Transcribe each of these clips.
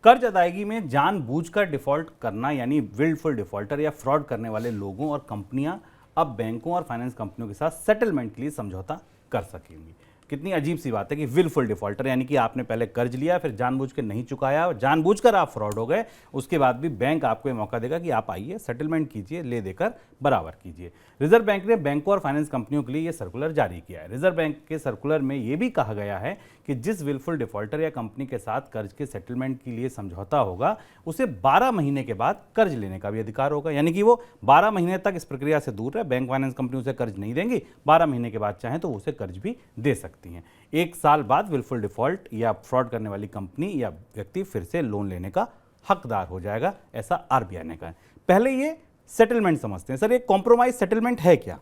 कर्ज अदायगी में जानबूझकर डिफॉल्ट करना यानी विल्डफुल डिफॉल्टर या फ्रॉड करने वाले लोगों और कंपनियां अब बैंकों और फाइनेंस कंपनियों के साथ सेटलमेंट के लिए समझौता कर सकेंगी। कितनी अजीब सी बात है कि विलफुल डिफॉल्टर यानी कि आपने पहले कर्ज लिया, फिर जानबूझ के नहीं चुकाया, जानबूझकर आप फ्रॉड हो गए, उसके बाद भी बैंक आपको ये मौका देगा कि आप आइए सेटलमेंट कीजिए, ले देकर बराबर कीजिए। रिजर्व बैंक ने बैंकों और फाइनेंस कंपनियों के लिए ये सर्कुलर जारी किया है। रिजर्व बैंक के सर्कुलर में ये भी कहा गया है कि जिस विलफुल डिफॉल्टर या कंपनी के साथ कर्ज के सेटलमेंट के लिए समझौता होगा उसे 12 महीने के बाद कर्ज लेने का भी अधिकार होगा, यानी कि वो 12 महीने तक इस प्रक्रिया से दूर है। बैंक फाइनेंस कंपनी उसे कर्ज नहीं देंगी, 12 महीने के बाद चाहें तो उसे कर्ज भी दे सकती हैं। 1 साल बाद विलफुल डिफॉल्ट या फ्रॉड करने वाली कंपनी या व्यक्ति फिर से लोन लेने का हकदार हो जाएगा, ऐसा आरबीआई ने कहा है। पहले ये सेटलमेंट समझते हैं। सर, ये कॉम्प्रोमाइज सेटलमेंट है क्या?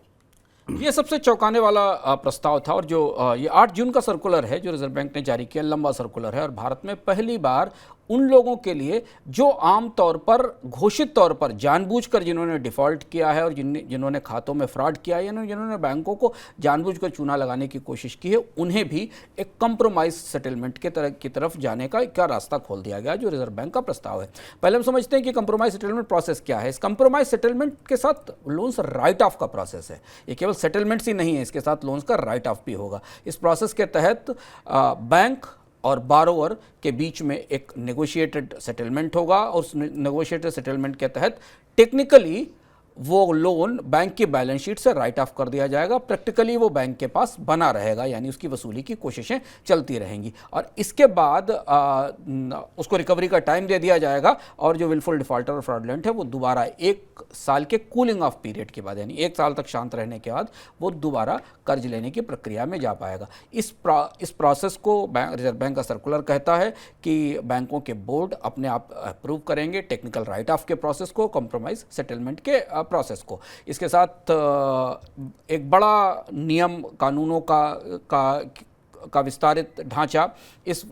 ये सबसे चौंकाने वाला प्रस्ताव था और जो ये 8 जून का सर्कुलर है जो रिजर्व बैंक ने जारी किया, लंबा सर्कुलर है और भारत में पहली बार उन लोगों के लिए जो आम तौर पर घोषित तौर पर जानबूझकर जिन्होंने डिफ़ॉल्ट किया है और जिन्होंने खातों में फ्रॉड किया है या जिन्होंने बैंकों को जानबूझकर चूना लगाने की कोशिश की है, उन्हें भी एक कंप्रोमाइज सेटलमेंट की तरफ जाने का रास्ता खोल दिया गया जो रिजर्व बैंक का प्रस्ताव है। पहले हम समझते हैं कि कंप्रोमाइज सेटलमेंट प्रोसेस क्या है। इस कंप्रोमाइज सेटलमेंट के साथ लोन्स राइट ऑफ का प्रोसेस है। ये केवल सेटलमेंट्स ही नहीं है, इसके साथ लोन्स का राइट ऑफ भी होगा। इस प्रोसेस के तहत बैंक और बारोवर के बीच में एक नेगोशिएटेड सेटलमेंट होगा और उस नेगोशिएटेड सेटलमेंट के तहत टेक्निकली वो लोन बैंक की बैलेंस शीट से राइट ऑफ कर दिया जाएगा, प्रैक्टिकली वो बैंक के पास बना रहेगा, यानी उसकी वसूली की कोशिशें चलती रहेंगी और इसके बाद उसको रिकवरी का टाइम दे दिया जाएगा और जो विलफुल डिफॉल्टर और फ्रॉडलेंट है वो दोबारा 1 साल के कूलिंग ऑफ पीरियड के बाद यानी 1 साल तक शांत रहने के बाद वो दोबारा कर्ज लेने की प्रक्रिया में जा पाएगा। इस प्रोसेस को रिजर्व बैंक का सर्कुलर कहता है कि बैंकों के बोर्ड अपने आप अप्रूव करेंगे टेक्निकल राइट ऑफ के प्रोसेस को, कंप्रोमाइज सेटलमेंट के प्रोसेस को। इसके साथ एक बड़ा नियम कानूनों का विस्तारित ढांचा इस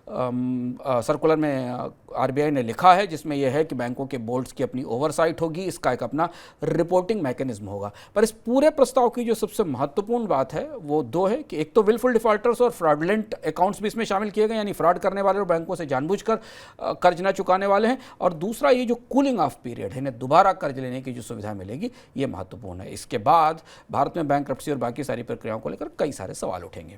सर्कुलर में आरबीआई ने लिखा है, जिसमें यह है कि बैंकों के बोर्ड्स की अपनी ओवरसाइट होगी, इसका एक अपना रिपोर्टिंग मैकेनिज्म होगा। पर इस पूरे प्रस्ताव की जो सबसे महत्वपूर्ण बात है वो 2 है कि एक तो विलफुल डिफॉल्टर्स और फ्रॉडलेंट अकाउंट्स भी इसमें शामिल किए गए, यानी फ्रॉड करने वाले और बैंकों से जानबूझकर कर्ज न चुकाने वाले हैं, और दूसरा ये जो कूलिंग ऑफ पीरियड है, इन्हें दोबारा कर्ज लेने की जो सुविधा मिलेगी, ये महत्वपूर्ण है। इसके बाद भारत में बैंक्रप्सी और बाकी सारी प्रक्रियाओं को लेकर कई सारे सवाल उठेंगे।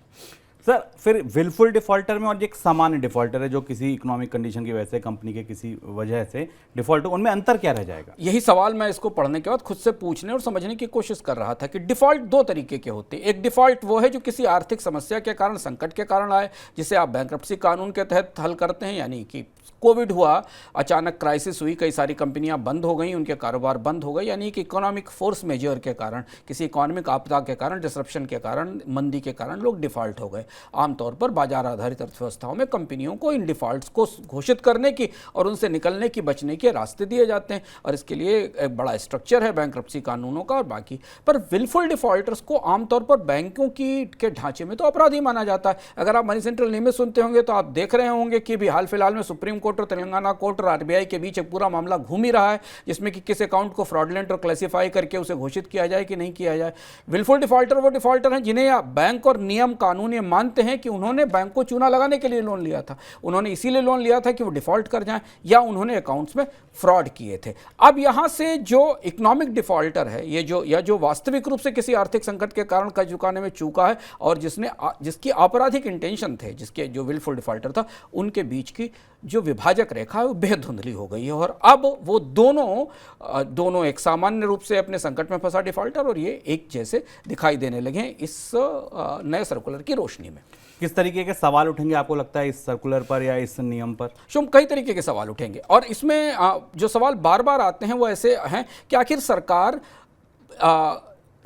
सर, फिर विलफुल डिफॉल्टर में और एक सामान्य डिफॉल्टर है जो किसी इकोनॉमिक कंडीशन की वजह से, कंपनी के किसी वजह से डिफॉल्ट, उनमें अंतर क्या रह जाएगा? यही सवाल मैं इसको पढ़ने के बाद खुद से पूछने और समझने की कोशिश कर रहा था कि डिफॉल्ट 2 तरीके के होते हैं। एक डिफॉल्ट वो है जो किसी आर्थिक समस्या के कारण, संकट के कारण आए, जिसे आप बैंक्रप्सी कानून के तहत हल करते हैं, यानी कि कोविड हुआ, अचानक क्राइसिस हुई, कई सारी कंपनियां बंद हो गई, उनके कारोबार बंद हो गए, यानी कि इकोनॉमिक फोर्स मेजर के कारण, किसी इकोनॉमिक आपदा के कारण, डिसरप्शन के कारण, मंदी के कारण लोग डिफॉल्ट हो गए। आमतौर पर बाजार आधारित अर्थव्यवस्थाओं में कंपनियों को इन डिफॉल्ट्स को घोषित करने की और उनसे निकलने की, बचने के रास्ते दिए जाते हैं और इसके लिए एक बड़ा स्ट्रक्चर है बैंक्रप्सी कानूनों का और बाकी। पर विलफुल डिफॉल्टर्स को आमतौर पर बैंकों के ढांचे में तो अपराधी माना जाता है। अगर आप मनी सेंट्रल नियमित सुनते होंगे तो आप देख रहे होंगे कि भी हाल फिलहाल में सुप्रीम कोर्ट और तेलंगाना कोर्ट और आरबीआई के बीच एक पूरा मामला घूम ही रहा है, जिसमें कि किस अकाउंट को फ्रॉडलेंट और क्लासिफाई करके उसे घोषित किया जाए कि नहीं किया जाए। विलफुल डिफॉल्टर वो डिफॉल्टर हैं जिन्हें या बैंक और नियम कानून ये मानते हैं कि उन्होंने बैंक को चूना लगाने के लिए लोन लिया था, उन्होंने इसीलिए लोन लिया था कि वो डिफॉल्ट कर जाएं, या उन्होंने अकाउंट्स में फ्रॉड किए थे। अब यहां से जो इकोनॉमिक डिफॉल्टर है, ये जो वास्तविक रूप से किसी आर्थिक संकट के कारण कर्ज चुकाने में चूका है और जिसकी आपराधिक इंटेंशन थे, जिसके जो विलफुल डिफॉल्टर था, उनके बीच की जो विभाजक रेखा है वो बेहद धुंधली हो गई है और अब वो दोनों एक सामान्य रूप से अपने संकट में फंसा डिफॉल्टर और ये एक जैसे दिखाई देने लगे हैं इस नए सर्कुलर की रोशनी में। किस तरीके के सवाल उठेंगे आपको लगता है इस सर्कुलर पर या इस नियम पर? शुभ, कई तरीके के सवाल उठेंगे और इसमें जो सवाल बार बार आते हैं वो ऐसे हैं कि आखिर सरकार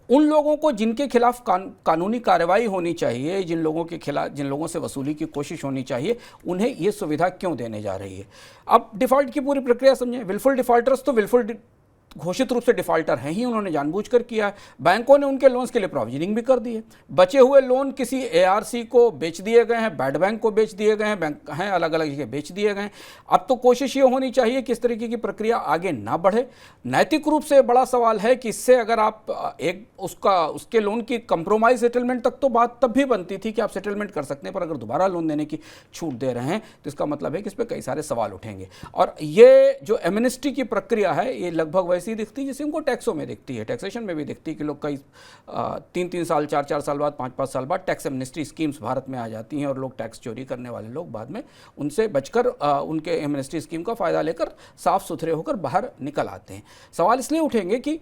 उन लोगों को जिनके खिलाफ कानूनी कार्रवाई होनी चाहिए, जिन लोगों से वसूली की कोशिश होनी चाहिए, उन्हें ये सुविधा क्यों देने जा रही है। अब डिफॉल्ट की पूरी प्रक्रिया समझें। विलफुल डिफॉल्टर्स तो विलफुल घोषित रूप से डिफॉल्टर हैं ही, उन्होंने जानबूझकर किया है। बैंकों ने उनके लोन्स के लिए प्रोविजनिंग भी कर दी है। बचे हुए लोन किसी एआरसी को बेच दिए गए हैं, बैड बैंक को बेच दिए गए हैं, बैंक हैं अलग अलग जगह बेच दिए गए हैं। अब तो कोशिश ये होनी चाहिए कि इस तरीके की प्रक्रिया आगे ना बढ़े। नैतिक रूप से बड़ा सवाल है कि इससे अगर आप उसके लोन की कंप्रोमाइज सेटलमेंट तक तो बात तब भी बनती थी कि आप सेटलमेंट कर सकते हैं, पर अगर दोबारा लोन देने की छूट दे रहे हैं तो इसका मतलब है कि इस पर कई सारे सवाल उठेंगे। और ये जो एमनेस्टी की प्रक्रिया है ये लगभग वैसी ही दिखती है जैसे उनको टैक्सों में दिखती है, टैक्सेशन में भी दिखती है कि लोग कई 3-3 साल 4-4 साल बाद 5-5 साल बाद टैक्स एमनेस्टी स्कीम्स भारत में आ जाती हैं और लोग टैक्स चोरी करने वाले लोग बाद में उनसे बचकर उनके एमनेस्टी स्कीम का फ़ायदा लेकर साफ सुथरे होकर बाहर निकल आते हैं। सवाल इसलिए उठेंगे कि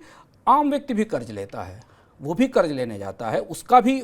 आम व्यक्ति भी कर्ज लेता है, वो भी कर्ज लेने जाता है, उसका भी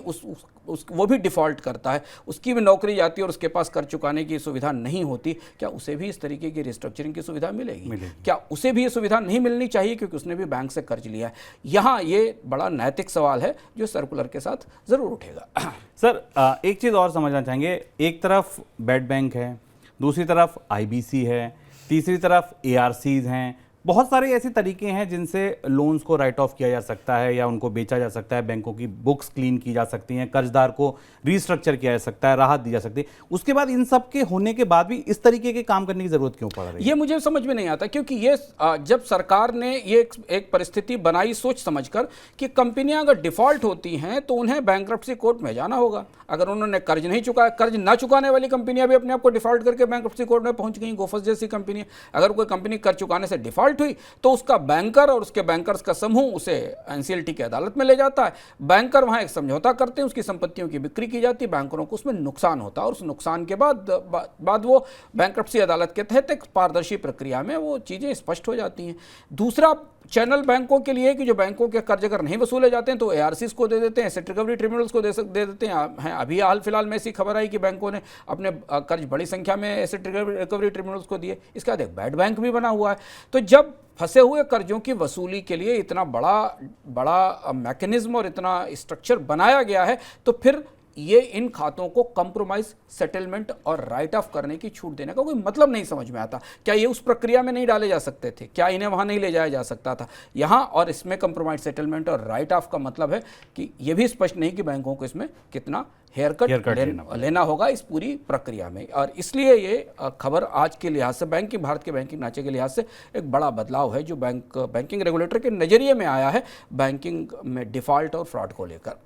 वो भी डिफ़ॉल्ट करता है, उसकी भी नौकरी जाती है और उसके पास कर्ज चुकाने की सुविधा नहीं होती, क्या उसे भी इस तरीके की रिस्ट्रक्चरिंग की सुविधा मिलेगी? क्या उसे भी ये सुविधा नहीं मिलनी चाहिए क्योंकि उसने भी बैंक से कर्ज लिया है? यहाँ ये बड़ा नैतिक सवाल है जो सर्कुलर के साथ ज़रूर उठेगा। सर एक चीज़ और समझना चाहेंगे, एक तरफ बेड बैंक है, दूसरी तरफ आईबीसी है, तीसरी तरफ एआरसीज हैं, बहुत सारे ऐसे तरीके हैं जिनसे लोन्स को राइट ऑफ किया जा सकता है या उनको बेचा जा सकता है, बैंकों की बुक्स क्लीन की जा सकती हैं, कर्जदार को रीस्ट्रक्चर किया जा सकता है, राहत दी जा सकती है। उसके बाद इन सब के होने के बाद भी इस तरीके के काम करने की जरूरत क्यों पड़ रही है? ये मुझे समझ में नहीं आता, क्योंकि ये जब सरकार ने ये एक परिस्थिति बनाई सोच समझकर कि कंपनियां अगर डिफॉल्ट होती हैं तो उन्हें बैंक्रप्सी कोर्ट में जाना होगा। अगर उन्होंने कर्ज नहीं चुकाया, कर्ज ना चुकाने वाली कंपनियां भी अपने आप को डिफॉल्ट करके बैंक्रप्सी कोर्ट में पहुंच गई, गोफस जैसी कंपनी। अगर कोई कंपनी कर्ज चुकाने से डिफॉल्ट हुई तो उसका बैंकर और उसके बैंकर्स का समूह उसे एनसीएलटी की अदालत में ले जाता है। बैंकर वहां एक समझौता करते हैं, उसकी संपत्तियों की बिक्री की जाती है, बैंकरों को उसमें नुकसान होता है और उस नुकसान के बाद वो बैंक्रप्सी अदालत के तहत एक पारदर्शी प्रक्रिया में वो चीज़ें स्पष्ट हो जाती हैं। दूसरा चैनल बैंकों के लिए कि जो बैंकों के कर्ज अगर नहीं वसूले जाते हैं तो एआरसीज को दे देते हैं, एसेट रिकवरी ट्रिब्यूनल्स को दे देते हैं। अभी हाल फिलहाल में ऐसी खबर आई कि बैंकों ने अपने कर्ज बड़ी संख्या में एसेट रिकवरी ट्रिब्यूनल्स को दिए। इसके बाद एक बैड बैंक भी बना हुआ है। तो जब फंसे हुए कर्जों की वसूली के लिए इतना बड़ा मैकेनिज्म और इतना स्ट्रक्चर बनाया गया है तो फिर ये इन खातों को कंप्रोमाइज सेटलमेंट और राइट ऑफ करने की छूट देने का कोई मतलब नहीं समझ में आता। क्या ये उस प्रक्रिया में नहीं डाले जा सकते थे? क्या इन्हें वहां नहीं ले जाया जा सकता था? यहाँ और इसमें कंप्रोमाइज सेटलमेंट और राइट ऑफ का मतलब है कि ये भी स्पष्ट नहीं कि बैंकों को इसमें कितना हेयर कट लेना होगा इस पूरी प्रक्रिया में। और इसलिए ये खबर आज के लिहाज से भारत के बैंकिंग ढांचे के लिहाज से एक बड़ा बदलाव है जो बैंकिंग रेगुलेटर के नज़रिए में आया है बैंकिंग में डिफॉल्ट और फ्रॉड को लेकर।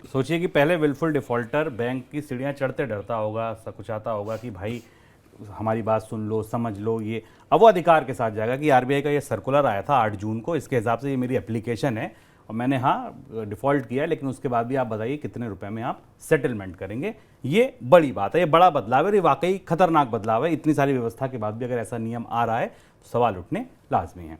सोचिए कि पहले विलफुल डिफॉल्टर बैंक की सीढ़ियां चढ़ते डरता होगा, सकुचाता होगा कि भाई हमारी बात सुन लो, समझ लो। ये अब वो अधिकार के साथ जाएगा कि आरबीआई का ये सर्कुलर आया था 8 जून को, इसके हिसाब से ये मेरी एप्लीकेशन है और मैंने डिफ़ॉल्ट किया है, लेकिन उसके बाद भी आप बताइए कितने रुपए में आप सेटलमेंट करेंगे। ये बड़ी बात है, ये बड़ा बदलाव है, ये वाकई खतरनाक बदलाव है। इतनी सारी व्यवस्था के बाद भी अगर ऐसा नियम आ रहा है तो सवाल उठने लाजमी है।